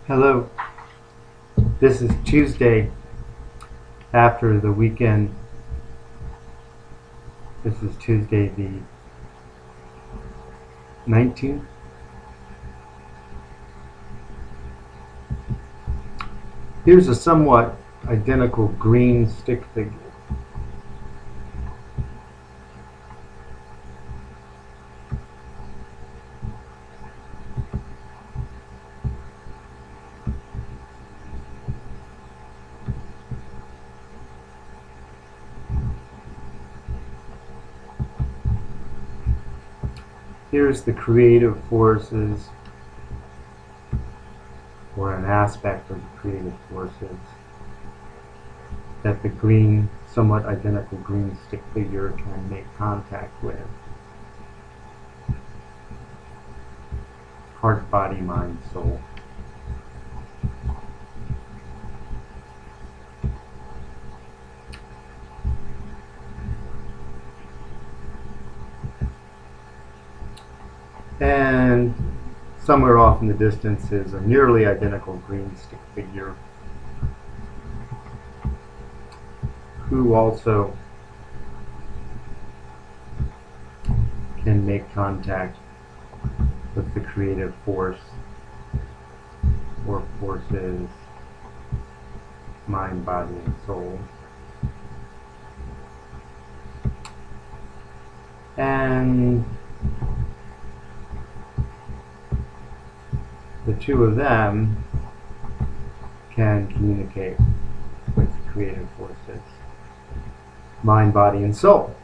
Hello, this is Tuesday after the weekend. This is Tuesday the 19th. Here's a somewhat identical green stick figure. Here's the creative forces, or an aspect of the creative forces, that the green, somewhat identical green stick figure can make contact with. Heart, body, mind, soul. And somewhere off in the distance is a nearly identical green stick figure who also can make contact with the creative force or forces, mind, body, and soul. And the two of them can communicate with creative forces, mind, body, and soul.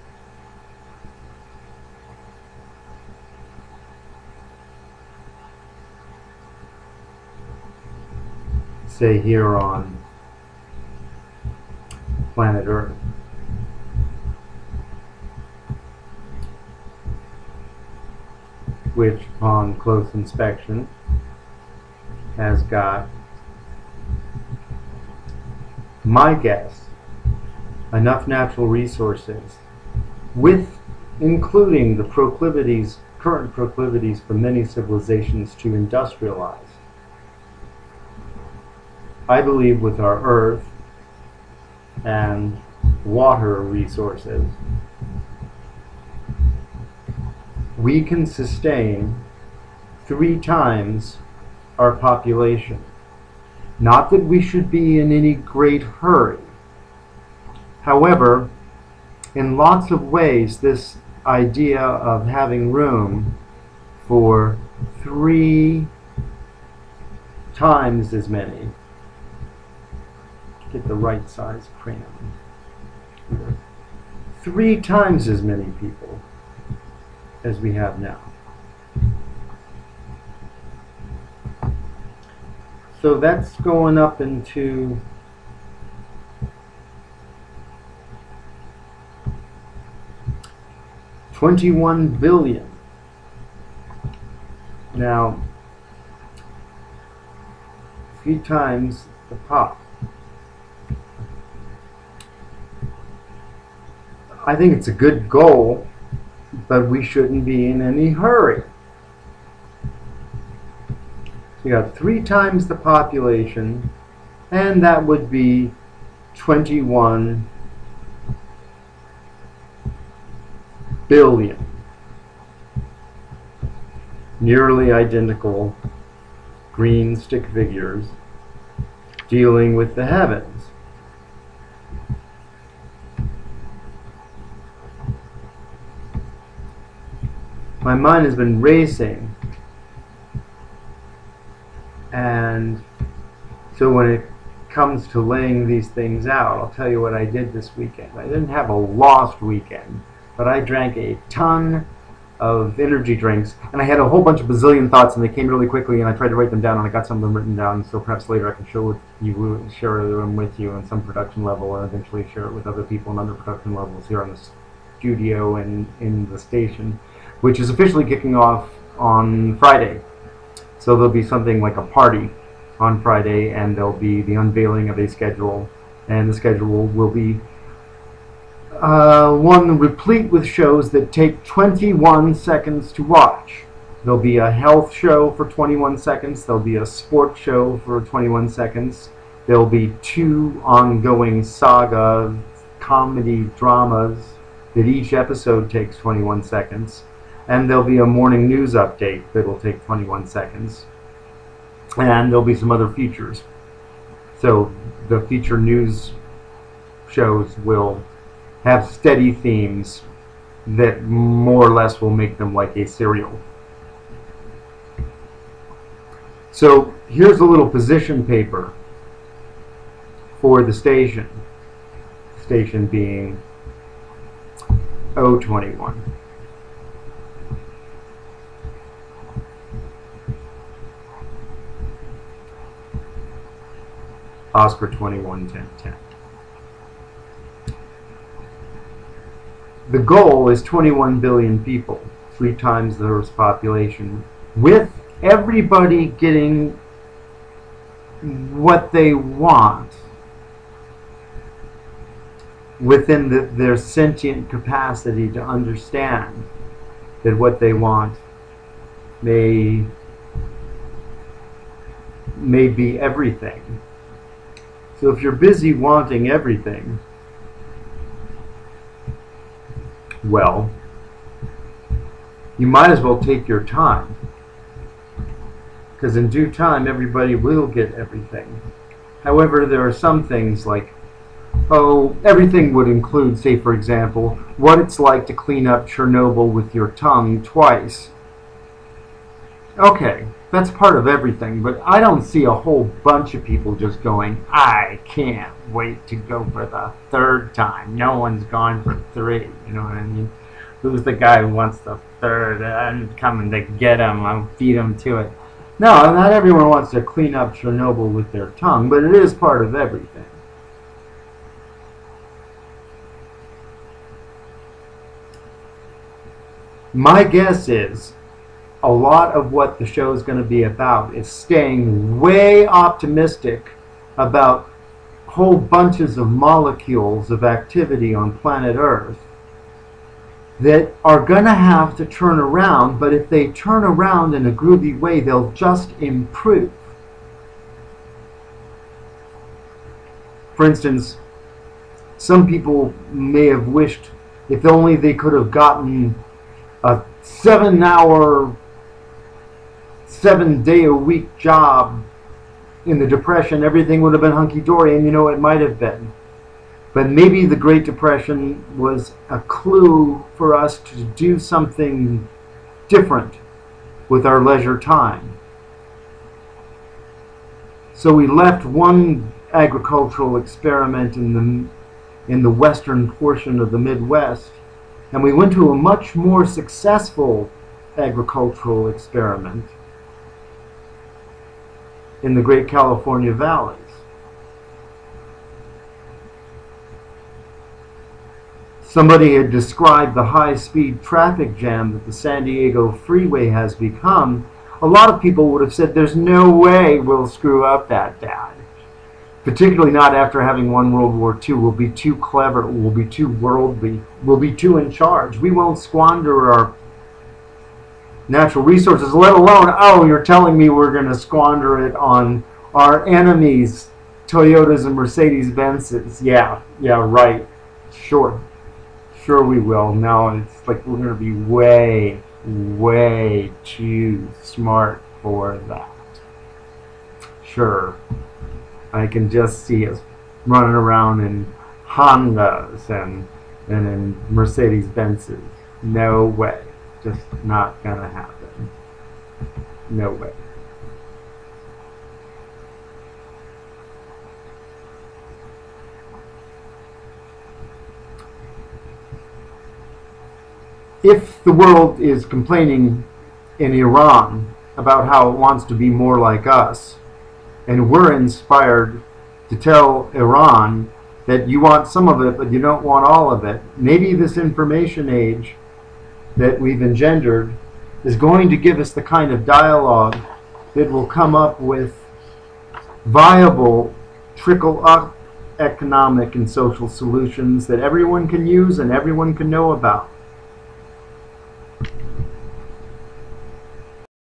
Say here on planet Earth. Which, upon close inspection, has got, my guess, enough natural resources, with including the proclivities, current proclivities for many civilizations to industrialize. I believe with our earth and water resources, we can sustain 3 times our population. Not that we should be in any great hurry. However, in lots of ways, this idea of having room for 3 times as many, get the right size crayon, 3 times as many people as we have now. So that's going up into $21 billion. Now, 3 times the pop. I think it's a good goal, but we shouldn't be in any hurry. You got 3 times the population, and that would be 21 billion. Nearly identical green stick figures dealing with the heavens. My mind has been racing, and so when it comes to laying these things out, I'll tell you what I did this weekend. I didn't have a lost weekend, but I drank a ton of energy drinks, and I had a whole bunch of bazillion thoughts, and they came really quickly, and I tried to write them down, and I got some of them written down, so perhaps later I can share them with you on some production level, and eventually share it with other people on other production levels here on the studio and in the station, which is officially kicking off on Friday. So there'll be something like a party on Friday, and there'll be the unveiling of a schedule, and the schedule will be one replete with shows that take 21 seconds to watch. There'll be a health show for 21 seconds. There'll be a sports show for 21 seconds. There'll be 2 ongoing saga comedy dramas that each episode takes 21 seconds. And there'll be a morning news update that will take 21 seconds. And there'll be some other features. So the feature news shows will have steady themes that more or less will make them like a serial. So here's a little position paper for the station. Station being O.w.n. Oscar 21-10-10. The goal is 21 billion people, 3 times the Earth's population, with everybody getting what they want within their sentient capacity to understand that what they want may be everything. So if you're busy wanting everything, well, you might as well take your time, because in due time everybody will get everything. However, there are some things like, everything would include, say for example, what it's like to clean up Chernobyl with your tongue twice. Okay, that's part of everything, but I don't see a whole bunch of people just going, I can't wait to go for the 3rd time. No one's gone for 3, you know what I mean? Who's the guy who wants the 3rd? I'm coming to get him, I'll feed him to it. No, not everyone wants to clean up Chernobyl with their tongue, but it is part of everything. My guess is a lot of what the show is going to be about is staying way optimistic about whole bunches of molecules of activity on planet Earth that are going to have to turn around, but if they turn around in a groovy way, they'll just improve. For instance, some people may have wished if only they could have gotten a 7-hour 7-day-a-week job in the Depression, everything would have been hunky-dory, and you know, it might have been. But maybe the Great Depression was a clue for us to do something different with our leisure time. So we left one agricultural experiment in the western portion of the Midwest, and we went to a much more successful agricultural experiment in the Great California Valleys. Somebody had described the high-speed traffic jam that the San Diego freeway has become. A lot of people would have said, there's no way we'll screw up that bad. Particularly not after having won World War II. We'll be too clever, we'll be too worldly, we'll be too in charge. We won't squander our natural resources, let alone, you're telling me we're going to squander it on our enemies, Toyotas and Mercedes-Benzes. Yeah, right. Sure we will. No, it's like we're going to be way too smart for that. Sure. I can just see us running around in Hondas and in Mercedes-Benzes. No way. Just not gonna happen. No way. If the world is complaining in Iran about how it wants to be more like us, and we're inspired to tell Iran that you want some of it but you don't want all of it, maybe this information age that we've engendered is going to give us the kind of dialogue that will come up with viable trickle-up economic and social solutions that everyone can use and everyone can know about.